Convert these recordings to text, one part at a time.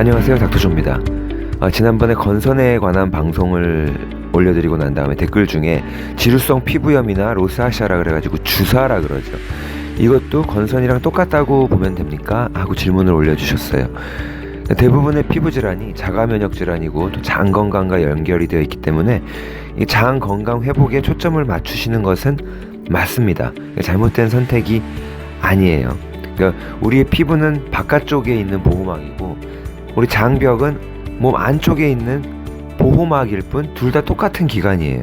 안녕하세요, 닥터조입니다. 지난번에 건선에 관한 방송을 올려드리고 난 다음에 댓글 중에 지루성 피부염이나 로스아시아라 그래가지고 주사라 그러죠. 이것도 건선이랑 똑같다고 보면 됩니까? 하고 질문을 올려주셨어요. 대부분의 피부 질환이 자가 면역 질환이고 또 장 건강과 연결이 되어 있기 때문에 이 장 건강 회복에 초점을 맞추시는 것은 맞습니다. 잘못된 선택이 아니에요. 그러니까 우리의 피부는 바깥쪽에 있는 보호막이고 우리 장벽은 몸 안쪽에 있는 보호막일 뿐 둘 다 똑같은 기관이에요.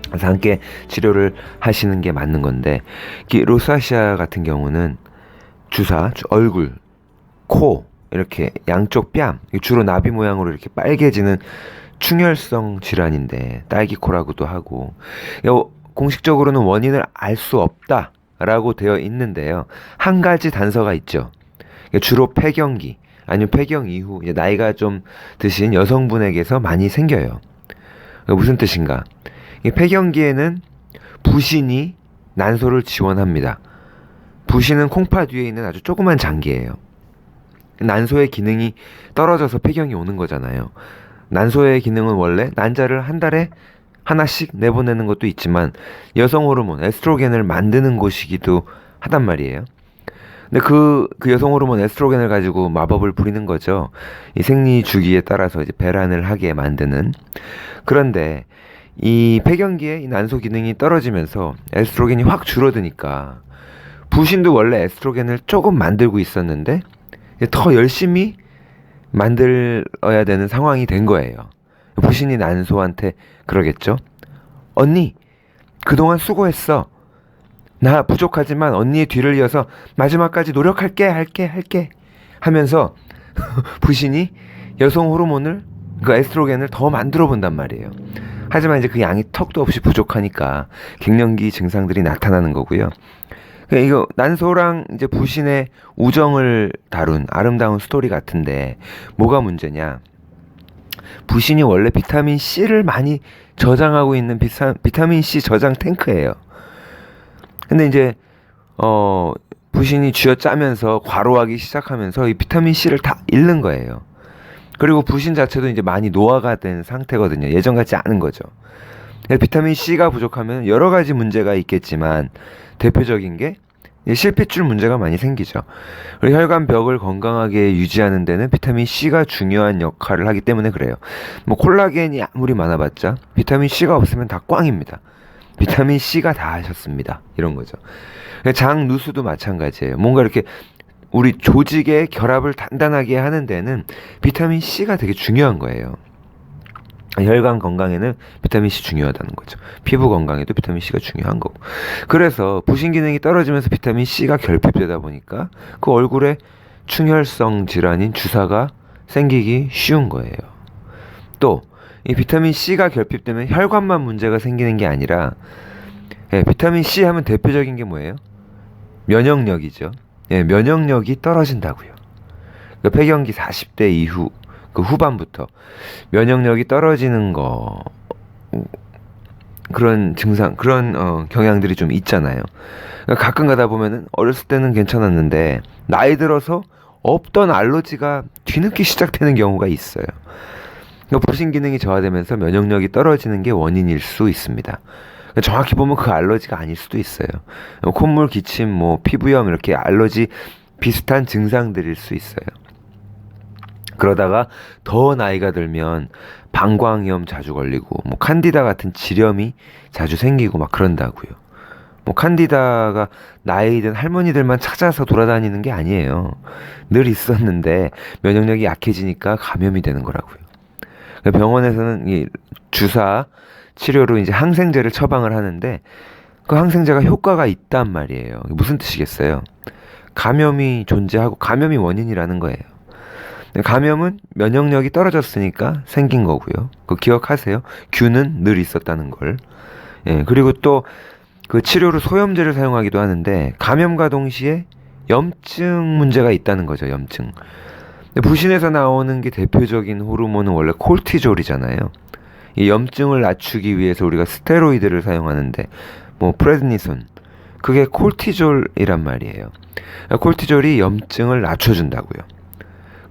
그래서 함께 치료를 하시는 게 맞는 건데, 로스아시아 같은 경우는 주사, 얼굴, 코 이렇게 양쪽 뺨, 주로 나비 모양으로 이렇게 빨개지는 충혈성 질환인데 딸기코라고도 하고, 공식적으로는 원인을 알 수 없다라고 되어 있는데요. 한 가지 단서가 있죠. 주로 폐경기 아니면 폐경 이후 나이가 좀 드신 여성분에게서 많이 생겨요. 무슨 뜻인가? 폐경기에는 부신이 난소를 지원합니다. 부신은 콩파 뒤에 있는 아주 조그만 장기예요. 난소의 기능이 떨어져서 폐경이 오는 거잖아요. 난소의 기능은 원래 난자를 한 달에 하나씩 내보내는 것도 있지만 여성 호르몬 에스트로겐을 만드는 곳이기도 하단 말이에요. 근데 그 여성 호르몬 에스트로겐을 가지고 마법을 부리는 거죠. 이 생리 주기에 따라서 이제 배란을 하게 만드는. 그런데 이 폐경기에 이 난소 기능이 떨어지면서 에스트로겐이 확 줄어드니까 부신도 원래 에스트로겐을 조금 만들고 있었는데 더 열심히 만들어야 되는 상황이 된 거예요. 부신이 난소한테 그러겠죠. 언니, 그동안 수고했어. 나 부족하지만 언니의 뒤를 이어서 마지막까지 노력할게 하면서 부신이 여성 호르몬을, 그 에스트로겐을 더 만들어 본단 말이에요. 하지만 이제 그 양이 턱도 없이 부족하니까 갱년기 증상들이 나타나는 거고요. 이거 난소랑 이제 부신의 우정을 다룬 아름다운 스토리 같은데 뭐가 문제냐? 부신이 원래 비타민 C를 많이 저장하고 있는 비타민 C 저장 탱크예요. 근데 이제 부신이 쥐어짜면서 과로하기 시작하면서 이 비타민 C를 다 잃는 거예요. 그리고 부신 자체도 이제 많이 노화가 된 상태거든요. 예전 같지 않은 거죠. 비타민 C가 부족하면 여러 가지 문제가 있겠지만 대표적인 게 실핏줄 문제가 많이 생기죠. 그리고 혈관벽을 건강하게 유지하는 데는 비타민 C가 중요한 역할을 하기 때문에 그래요. 뭐 콜라겐이 아무리 많아봤자 비타민 C가 없으면 다 꽝입니다. 비타민 C가 다 하셨습니다. 이런 거죠. 장 누수도 마찬가지예요. 뭔가 이렇게 우리 조직의 결합을 단단하게 하는 데는 비타민 C가 되게 중요한 거예요. 혈관 건강에는 비타민 C 중요하다는 거죠. 피부 건강에도 비타민 C가 중요한 거고. 그래서 부신 기능이 떨어지면서 비타민 C가 결핍되다 보니까 그 얼굴에 충혈성 질환인 주사가 생기기 쉬운 거예요. 또 이 비타민 C가 결핍되면 혈관만 문제가 생기는 게 아니라, 비타민 C 하면 대표적인 게 뭐예요? 면역력이죠. 면역력이 떨어진다고요. 그러니까 폐경기 40대 이후 그 후반부터 면역력이 떨어지는 거, 그런 증상, 그런 경향들이 좀 있잖아요. 그러니까 가끔 가다 보면은 어렸을 때는 괜찮았는데 나이 들어서 없던 알러지가 뒤늦게 시작되는 경우가 있어요. 그러니까 부신 기능이 저하되면서 면역력이 떨어지는 게 원인일 수 있습니다. 그러니까 정확히 보면 그 알러지가 아닐 수도 있어요. 콧물, 기침, 뭐 피부염 이렇게 알러지 비슷한 증상들일 수 있어요. 그러다가 더 나이가 들면 방광염 자주 걸리고 뭐 칸디다 같은 질염이 자주 생기고 막 그런다고요. 뭐 칸디다가 나이 든 할머니들만 찾아서 돌아다니는 게 아니에요. 늘 있었는데 면역력이 약해지니까 감염이 되는 거라고요. 병원에서는 이 주사 치료로 이제 항생제를 처방을 하는데 그 항생제가 효과가 있단 말이에요. 무슨 뜻이겠어요? 감염이 존재하고 감염이 원인이라는 거예요. 감염은 면역력이 떨어졌으니까 생긴 거고요. 그거 기억하세요. 균은 늘 있었다는 걸. 그리고 또 그 치료로 소염제를 사용하기도 하는데 감염과 동시에 염증 문제가 있다는 거죠. 염증. 부신에서 나오는 게 대표적인 호르몬은 원래 콜티졸이잖아요. 이 염증을 낮추기 위해서 우리가 스테로이드를 사용하는데 뭐 프레드니손, 그게 콜티졸이란 말이에요. 콜티졸이 염증을 낮춰준다고요.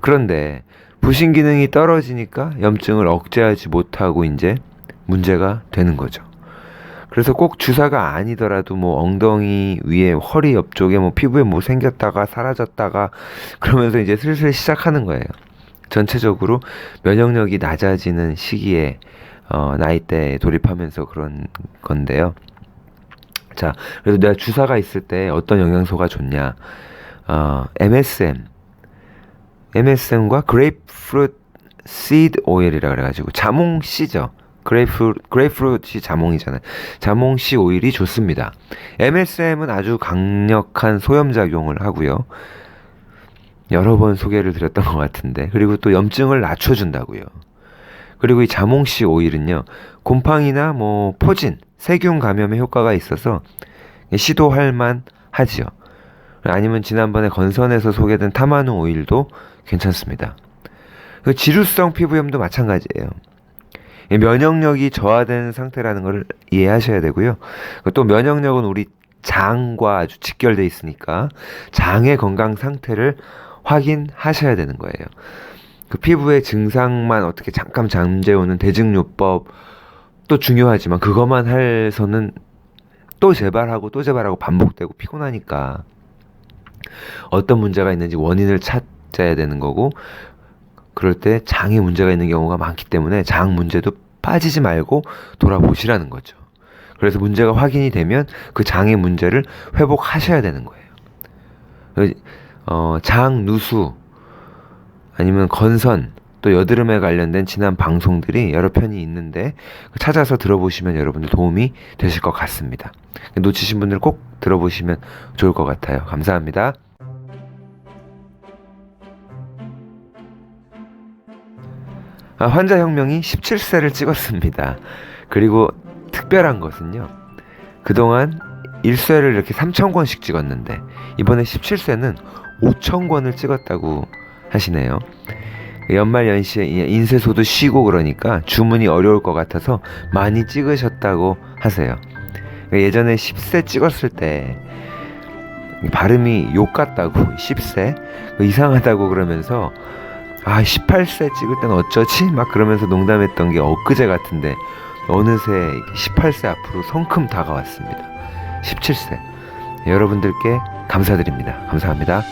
그런데 부신 기능이 떨어지니까 염증을 억제하지 못하고 이제 문제가 되는 거죠. 그래서 꼭 주사가 아니더라도 뭐 엉덩이 위에 허리 옆쪽에 뭐 피부에 뭐 생겼다가 사라졌다가 그러면서 이제 슬슬 시작하는 거예요. 전체적으로 면역력이 낮아지는 시기에 나이대에 돌입하면서 그런 건데요. 자, 그래서 내가 주사가 있을 때 어떤 영양소가 좋냐? MSM과 그레이프루트 시드 오일이라 그래가지고 자몽씨죠. 그레이프루트이 자몽이잖아요. 자몽씨 오일이 좋습니다. MSM은 아주 강력한 소염작용을 하고요. 여러 번 소개를 드렸던 것 같은데, 그리고 또 염증을 낮춰준다고요. 그리고 이 자몽씨 오일은요, 곰팡이나 뭐 포진, 세균 감염에 효과가 있어서 시도할 만 하지요. 아니면 지난번에 건선에서 소개된 타마누 오일도 괜찮습니다. 지루성 피부염도 마찬가지예요. 면역력이 저하된 상태라는 걸 이해하셔야 되고요. 또 면역력은 우리 장과 아주 직결돼 있으니까 장의 건강 상태를 확인하셔야 되는 거예요. 그 피부의 증상만 어떻게 잠깐 잠재우는 대증요법도 중요하지만 그것만 해서는 또 재발하고 반복되고 피곤하니까 어떤 문제가 있는지 원인을 찾아야 되는 거고, 그럴 때 장에 문제가 있는 경우가 많기 때문에 장 문제도 빠지지 말고 돌아보시라는 거죠. 그래서 문제가 확인이 되면 그 장의 문제를 회복하셔야 되는 거예요. 장 누수 아니면 건선 또 여드름에 관련된 지난 방송들이 여러 편이 있는데 찾아서 들어보시면 여러분들 도움이 되실 것 같습니다. 놓치신 분들 꼭 들어보시면 좋을 것 같아요. 감사합니다. 환자혁명이 17세를 찍었습니다. 그리고 특별한 것은요, 그동안 1쇄를 이렇게 3,000권씩 찍었는데 이번에 17쇄는 5,000권을 찍었다고 하시네요. 연말 연시에 인쇄소도 쉬고 그러니까 주문이 어려울 것 같아서 많이 찍으셨다고 하세요. 예전에 10쇄 찍었을 때 발음이 욕 같다고 10쇄 이상하다고 그러면서 18세 찍을 땐 어쩌지? 막 그러면서 농담했던 게 엊그제 같은데 어느새 18세 앞으로 성큼 다가왔습니다. 17세. 여러분들께 감사드립니다. 감사합니다.